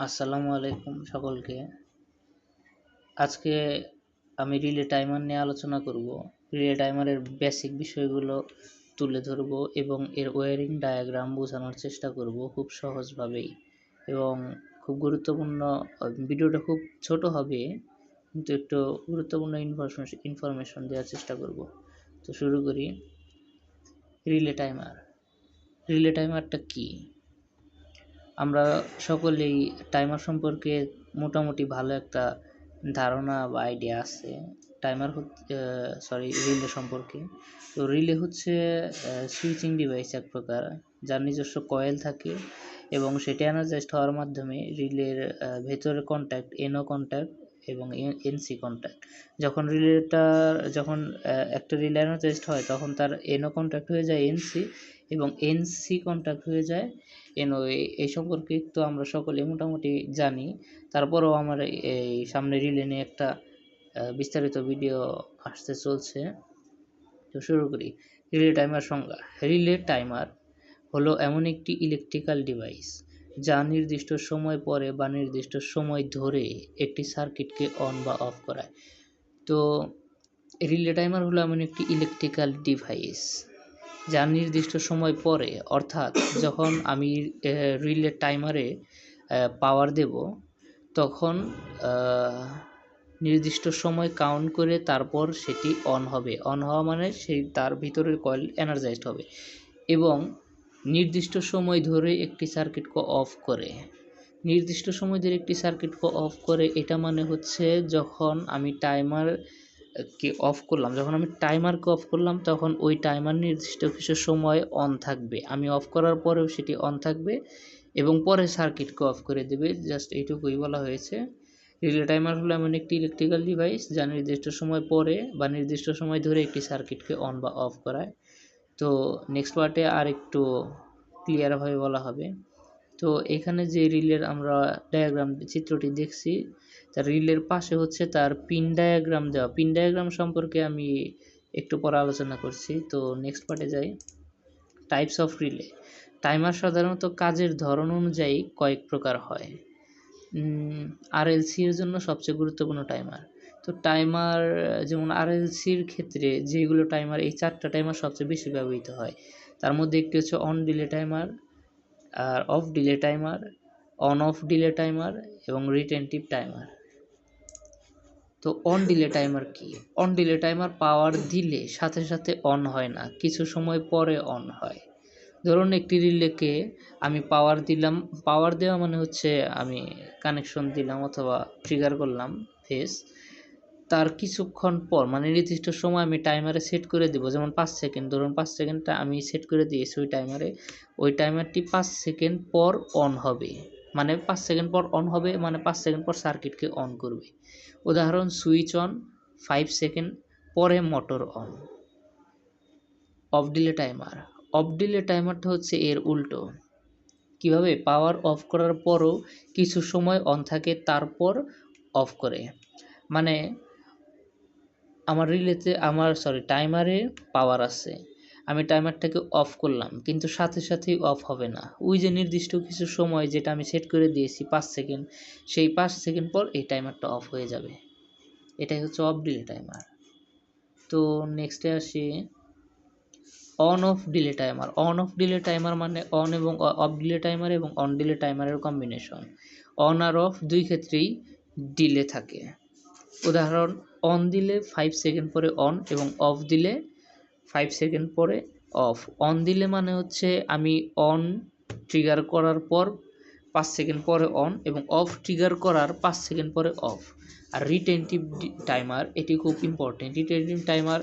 আসসালামু আলাইকুম সকলকে। আজকে আমি রিলে টাইমার নিয়ে আলোচনা করব। রিলে টাইমারের বেসিক বিষয়গুলো তুলে ধরব এবং এর ওয়্যারিং ডায়াগ্রাম বোঝানোর চেষ্টা করব খুব সহজভাবেই এবং খুব গুরুত্বপূর্ণ। ভিডিওটা খুব ছোট হবে কিন্তু একটু গুরুত্বপূর্ণ ইনফরমেশন দেওয়ার চেষ্টা করব। তো শুরু করি। Relay timer. রিলে টাইমারটা কি? আমরা সকলেই টাইমার সম্পর্কে মোটামুটি ভালো একটা ধারণা বা আইডিয়া আছে। রিলে সম্পর্কে। তো রিলে হচ্ছে সুইচিং ডিভাইস এক প্রকার, যার নিজস্ব কয়েল থাকে এবং সেটা এনার্জাইজড হওয়ার মাধ্যমে রিলের ভেতরে কন্ট্যাক্ট, এনও কন্ট্যাক্ট এবং এনসি কন্ট্যাক্ট। যখন একটা রিলে এনার্জাইজড হয় তখন তার এনও কন্ট্যাক্ট হয়ে যায় এনসি এবং এনসি কন্ট্যাক্ট হয়ে যায় এনও। এই সম্পর্কে তো আমরা সকলে মোটামুটি জানি। তারপরেও আমার এই সামনে রিলে নিয়ে একটা বিস্তারিত ভিডিও আসতে চলছে। তো শুরু করি। রিলে টাইমার সংজ্ঞা। রিলে টাইমার হলো এমন একটি ইলেকট্রিক্যাল ডিভাইস যা নির্দিষ্ট সময় পরে বা নির্দিষ্ট সময় ধরে একটি সার্কিটকে অন বা অফ করায়। তো রিলে টাইমার হলো এমন একটি ইলেকট্রিক্যাল ডিভাইস যা নির্দিষ্ট সময় পরে, অর্থাৎ যখন আমি রিলে টাইমারে পাওয়ার দেব তখন নির্দিষ্ট সময় কাউন্ট করে তারপর সেটি অন হবে। অন হওয়া মানে সেই তার ভিতরের কয়েল এনার্জাইজড হবে এবং নির্দিষ্ট সময় ধরে একটি সার্কিটকে অফ করে। নির্দিষ্ট সময় ধরে একটি সার্কিটকে অফ করে এটা মানে হচ্ছে যখন আমি টাইমারকে অফ করলাম তখন ওই টাইমার নির্দিষ্ট কিছু সময় অন থাকবে। আমি অফ করার পরেও সেটি অন থাকবে এবং পরে সার্কিটকে অফ করে দেবে। জাস্ট এইটুকুই বলা হয়েছে। রিলে টাইমার হলো এমন একটি ইলেকট্রিক্যাল ডিভাইস যা নির্দিষ্ট সময় পরে বা নির্দিষ্ট সময় ধরে একটি সার্কিটকে অন বা অফ করায়। তো নেক্সট পার্টে আর একটু ক্লিয়ারভাবে বলা হবে। তো এখানে যে রিলের আমরা চিত্রটি দেখছি, তার রিলের পাশে হচ্ছে তার পিন ডায়াগ্রাম দেওয়া। পিন ডায়াগ্রাম সম্পর্কে আমি একটু পরে আলোচনা করছি। তো নেক্সট পার্টে যাই। Types of relay. টাইমার সাধারণত কাজের ধরন অনুযায়ী কয়েক প্রকার হয়। আরএলসি এর জন্য সবচেয়ে গুরুত্বপূর্ণ টাইমার। তো টাইমার যেমন আরএলসির ক্ষেত্রে যেগুলো টাইমার, এই 4টা টাইমার সবচেয়ে বেশি ব্যবহৃত হয়। তার মধ্যে একটি হচ্ছে অন ডিলে টাইমার, আর off delay timer, on off delay timer এবং রিটেনটিভ টাইমার। তো অন ডিলে টাইমার কি? অন ডিলে টাইমার পাওয়ার দিলে সাথে সাথে অন হয় না, কিছু সময় পরে অন হয়। ধরুন একটি রিলেকে আমি পাওয়ার দিলাম। পাওয়ার দেওয়া মানে হচ্ছে আমি কানেকশন দিলাম অথবা ট্রিগার করলাম ফেজ। তার কিছুক্ষণ পর মানে নির্দিষ্ট সময় আমি টাইমারে সেট করে দেবো, যেমন 5 সেকেন্ড। ধরুন 5 সেকেন্ডটা আমি সেট করে দিয়েছি ওই টাইমারে। ওই টাইমারটি 5 সেকেন্ড পর অন হবে, মানে 5 সেকেন্ড পর অন হবে মানে 5 সেকেন্ড পর সার্কিটকে অন করবে। উদাহরণ সুইচ অন, 5 সেকেন্ড পরে motor on. Off delay timer. Off delay টাইমারটা হচ্ছে এর উল্টো। কিভাবে? পাওয়ার অফ করার পরও কিছু সময় অন থাকে তারপর অফ করে। মানে টাইমারে পাওয়ার আছে, আমি টাইমারটাকে অফ করলাম কিন্তু সাথে সাথেই অফ হবে না। ওই যে নির্দিষ্ট কিছু সময় যেটা আমি সেট করে দিয়েছি 5 সেকেন্ড, সেই 5 সেকেন্ড পর এই টাইমারটা অফ হয়ে যাবে। এটাই হচ্ছে অফ ডিলে টাইমার। তো নেক্সটে আসি on off delay timer. On off delay timer মানে অন এবং অফ ডিলে টাইমার এবং অন ডিলে টাইমারের কম্বিনেশন। অন আর অফ দুই ক্ষেত্রেই ডিলে থাকে। উদাহরণ, অন দিলে 5 সেকেন্ড পরে অন এবং অফ দিলে 5 সেকেন্ড পরে অফ। অন দিলে মানে হচ্ছে আমি অন ট্রিগার করার পর 5 সেকেন্ড পরে অন এবং অফ ট্রিগার করার 5 সেকেন্ড পরে অফ। আর রিটেনটিভ টাইমার, এটি খুব ইম্পর্টেন্ট। রিটেনটিভ টাইমার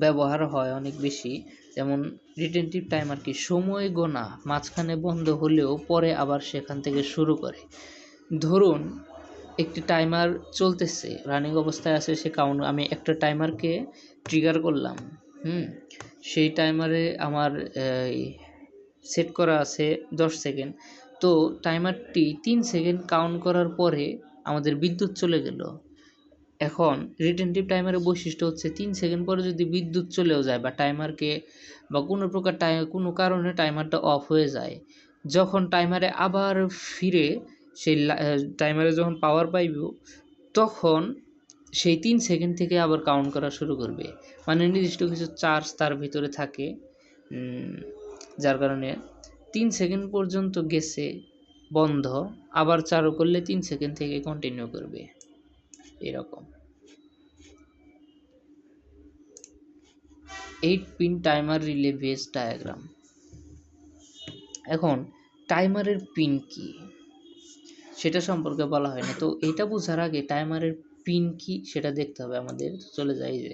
ব্যবহার হয় অনেক বেশি। যেমন রিটেনটিভ টাইমার কি? সময় গোনা মাঝখানে বন্ধ হলেও পরে আবার সেখান থেকে শুরু করে। ধরুন একটি টাইমার চলতেছে, রানিং অবস্থায় আছে, আমি একটা টাইমারকে ট্রিগার করলাম। সেই টাইমারে আমার সেট করা আছে 10 সেকেন্ড। তো টাইমারটি 3 সেকেন্ড কাউন্ট করার পরে আমাদের বিদ্যুৎ চলে গেল। এখন রিটেনটিভ টাইমারের বৈশিষ্ট্য হচ্ছে 3 সেকেন্ড পরে যদি বিদ্যুৎ চলেও যায় বা কোনো কারণে টাইমারটা অফ হয়ে যায়, যখন টাইমারে আবার ফিরে সেই টাইমারে যখন পাওয়ার পাইব তখন সেই 3 সেকেন্ড থেকে আবার কাউন্ট করা শুরু করবে। মানে নির্দিষ্ট কিছু চার্জ তার ভিতরে থাকে, যার কারণে 3 সেকেন্ড পর্যন্ত গেছে বন্ধ, আবার চালু করলে 3 সেকেন্ড থেকে কন্টিনিউ করবে এরকম। 8 pin timer relay base diagram. এখন টাইমারের পিন কি সেটা সম্পর্কে বলা হয় না, তো এটা বোঝার আগে টাইমারের পিন কি সেটা দেখতে হবে আমাদের। চলে যাই যে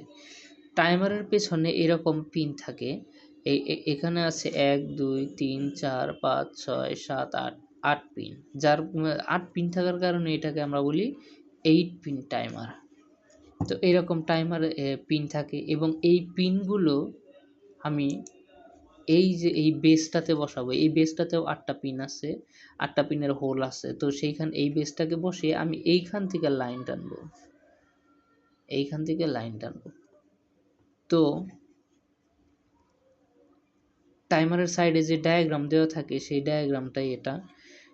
টাইমারের পেছনে এরকম পিন থাকে, এখানে আছে 1 2 3 4 5 6 7 8 8 পিন, যার 8 পিন থাকার কারণে এটাকে আমরা বলি 8 পিন টাইমার। তো এরকম টাইমার পিন থাকে এবং এই পিনগুলো আমি এই যে এই বেসটাতে বসাবো, এই বেসটাতেও 8টা পিন আছে, 8টা পিনের হোল আছে। তো সেইখান এই বেসটাকে বসিয়ে আমি এইখান থেকে লাইন টানবো, এইখান থেকে লাইন টানবো। তো টাইমারের সাইডে যে ডায়াগ্রাম দেওয়া থাকে সেই ডায়াগ্রামটাই এটা।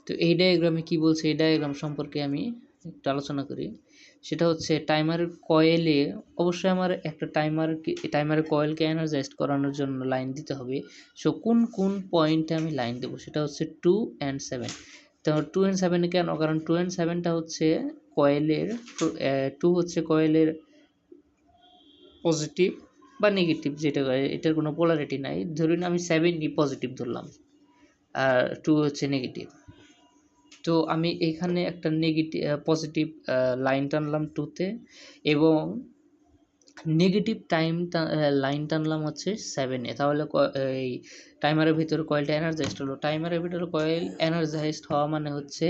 তো এই ডায়াগ্রামে কি বলছে, এই ডায়াগ্রাম সম্পর্কে আমি একটু আলোচনা করি। সেটা হচ্ছে টাইমারের কয়েলে অবশ্যই আমার একটা টাইমারের কয়েলকে এনার্জাইজড করানোর জন্য লাইন দিতে হবে। সো কোন কোন পয়েন্টে আমি লাইন দেবো সেটা হচ্ছে 2 and 7। তো 2 and 7 কেন? কারণ 2 and 7টা হচ্ছে কয়েলের 2 হচ্ছে কয়েলের পজিটিভ বা নেগেটিভ, যেটা এটার কোনো পোলারিটি নাই। ধরুন আমি 7 পজিটিভ ধরলাম আর 2 হচ্ছে নেগেটিভ। তো আমি এখানে একটা পজিটিভ লাইন টানলাম 2তে এবং নেগেটিভ লাইন টানলাম হচ্ছে 7-এ। তাহলে এই টাইমারের ভিতরে কয়েলটা এনার্জাইজড হলো। টাইমারের ভিতরে কয়েল এনার্জাইজড হওয়া মানে হচ্ছে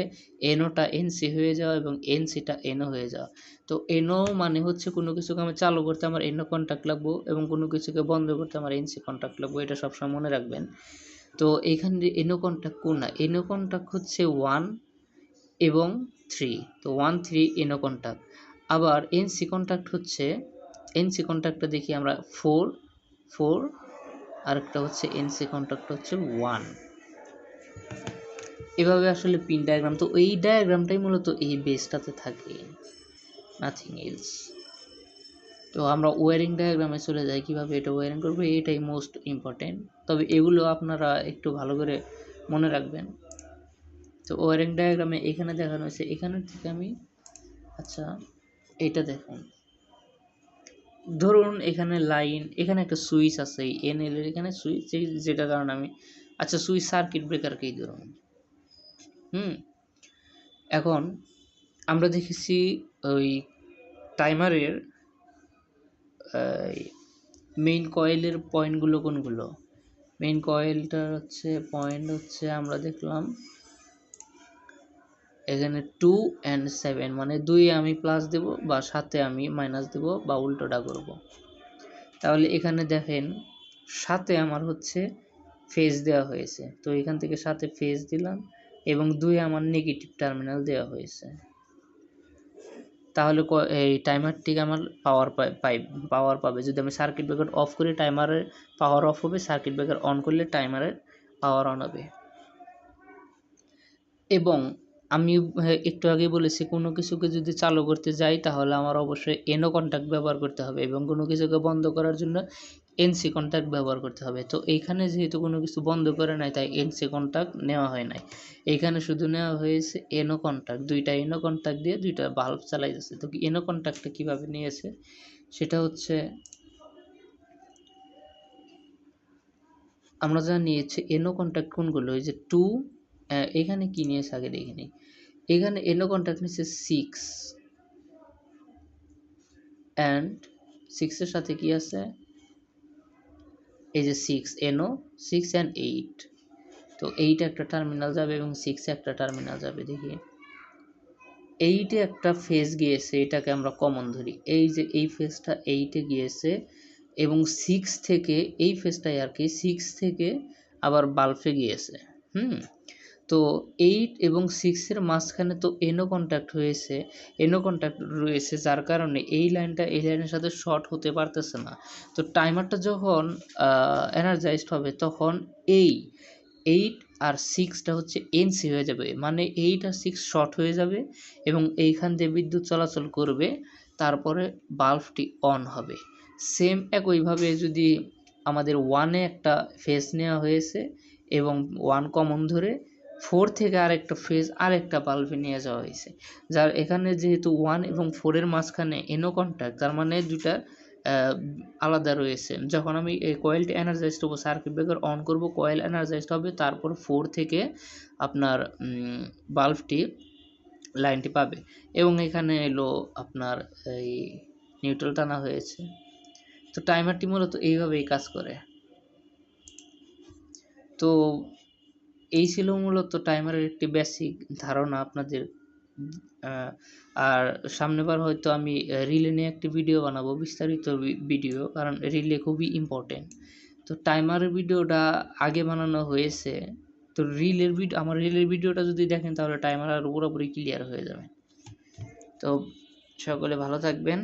এনওটা এনসি হয়ে যাওয়া এবং এনসিটা এনও হয়ে যাওয়া। তো এনও মানে হচ্ছে কোনো কিছুকে আমি চালু করতে আমার এনও কন্ট্যাক্ট লাগবো এবং কোনো কিছুকে বন্ধ করতে আমার এনসি কন্ট্যাক্ট লাগবো, এটা সবসময় মনে রাখবেন। তো এইখানে এনও কন্ট্যাক্ট কোনটা? এনও কন্ট্যাক্ট হচ্ছে 1 এবং 3। তো 1 3 এনও কন্ট্যাক্ট। আবার এনসি কন্ট্যাক্ট হচ্ছে, এনসি কন্ট্যাক্টটা দেখি আমরা 4 4, আরেকটা হচ্ছে এনসি কন্ট্যাক্ট হচ্ছে 1। এভাবে আসলে পিন ডায়াগ্রাম। তো এই ডায়াগ্রামটাই মূলত এই বেসটাতে থাকে, নাথিং এলস। তো আমরা ওয়ারিং ডায়াগ্রামে চলে যাই, কীভাবে এটা ওয়ারিং করবো, এটাই মোস্ট ইম্পর্টেন্ট। তবে এগুলো আপনারা একটু ভালো করে মনে রাখবেন। তো ওয়ারিং ডায়াগ্রামে এখানে দেখানো হয়েছে, এখানে থেকে আমি আচ্ছা এটা দেখুন, ধরুন এখানে লাইন, এখানে একটা সুইচ আছে এনএল এর, এখানে সুইচ, যেটা কারণে আমি আচ্ছা সুইচ সার্কিট ব্রেকারকেই ধরুন। এখন আমরা দেখেছি ওই টাইমারের মেইন কয়েলের পয়েন্টগুলো কোনগুলো। মেইন কয়েলটার হচ্ছে পয়েন্ট হচ্ছে আমরা দেখলাম এখানে 2 and 7, মানে 2-এ আমি প্লাস দেব বা 7-এ আমি মাইনাস দেব বা উল্টোটা করব। তাহলে এখানে দেখেন 7-এ আমার হচ্ছে ফেজ দেওয়া হয়েছে, তো এখান থেকে 7-এ ফেজ দিলাম এবং 2-এ আমার নেগেটিভ টার্মিনাল দেওয়া হয়েছে। তাহলে এই টাইমারটিকে আমার পাওয়ার পাবে। যদি আমি সার্কিট ব্রেকার অফ করি টাইমারের পাওয়ার অফ হবে, সার্কিট ব্রেকার অন করলে টাইমারের পাওয়ার অন হবে। এবং আমি একটু আগেই বলেছি কোনো কিছুকে যদি চালু করতে যাই তাহলে আমার অবশ্যই এনও কন্ট্যাক্ট ব্যবহার করতে হবে এবং কোনো কিছুকে বন্ধ করার জন্য এনসি কন্ট্যাক্ট ব্যবহার করতে হবে। তো এইখানে যেহেতু কোনো কিছু বন্ধ করে নাই তাই এনসি কন্ট্যাক্ট নেওয়া হয় নাই, এইখানে শুধু নেওয়া হয়েছে এনও কন্ট্যাক্ট। দুইটা এনও কন্ট্যাক্ট দিয়ে দুইটা বাল্ব চালাই যাচ্ছে। তো এনও কন্ট্যাক্টটা কীভাবে নিয়েছে সেটা হচ্ছে আমরা যা নিয়েছি এনও কন্ট্যাক্ট কোনগুলো, ওই যে 2, এখানে কি নিয়েছে আগে দেখে নিই। এখানে এনও কন্ট্যাক্ট নিচ্ছে 6 অ্যান্ড 6-এর সাথে কি আছে, এই যে 6 এনও 6 অ্যান্ড 8। তো 8-এ একটা টার্মিনাল যাবে এবং 6-এ একটা টার্মিনাল যাবে। দেখি 8-এ একটা ফেজ গিয়েছে, এটাকে আমরা কমন ধরি, এই যে এই ফেজটা 8-এ গিয়েছে এবং 6 থেকে এই ফেজটাই আর কি 6 থেকে আবার বাল্বে গিয়েছে। তো 8 এবং 6-এর মাঝখানে তো এনও কন্ট্যাক্ট হয়েছে, এনও কন্ট্যাক্ট রয়েছে, যার কারণে এই লাইনটা এই লাইনের সাথে শর্ট হতে পারতেছে না। তো টাইমারটা যখন এনার্জাইজড হবে তখন এই 8 আর 6টা হচ্ছে এনসি হয়ে যাবে, মানে এইটা 6 শর্ট হয়ে যাবে এবং এইখান দিয়ে বিদ্যুৎ চলাচল করবে, তারপরে বাল্বটি অন হবে। সেম একইভাবে যদি আমাদের 1 এ একটা ফেজ নেওয়া হয়েছে এবং 1 কমন ধরে 4 থেকে আরেকটা ফেজ আরেকটা বাল্বে নিয়ে যাওয়া হয়েছে, যার এখানে যেহেতু 1 এবং 4 এর মাঝখানে NO কন্ট্যাক্ট, তার মানে দুইটা আলাদা রয়েছে। যখন আমি এই কয়েলটি এনার্জাইজড হবো, সার্কিট ব্রেকার অন করব, কয়েল এনার্জাইজড হবে, তারপর 4 থেকে আপনার বাল্বটি লাইনটি পাবে এবং এখানে এলো আপনার এই নিউট্রাল টানা হয়েছে। তো টাইমারটি মূলত এইভাবেই কাজ করে। তো এই ছিল মূলত টাইমারের একটি বেসিক ধারণা আপনাদের। আর সামনেবার হয়তো আমি রিলে নিয়ে একটি ভিডিও বানাবো, বিস্তারিত ভিডিও, কারণ রিলে খুবই ইম্পর্টেন্ট। তো টাইমারের ভিডিওটা আগে বানানো হয়েছে, তো আমার রিলের ভিডিওটা যদি দেখেন তাহলে টাইমার আর পুরোপুরি ক্লিয়ার হয়ে যাবে। তো সকলে ভালো থাকবেন।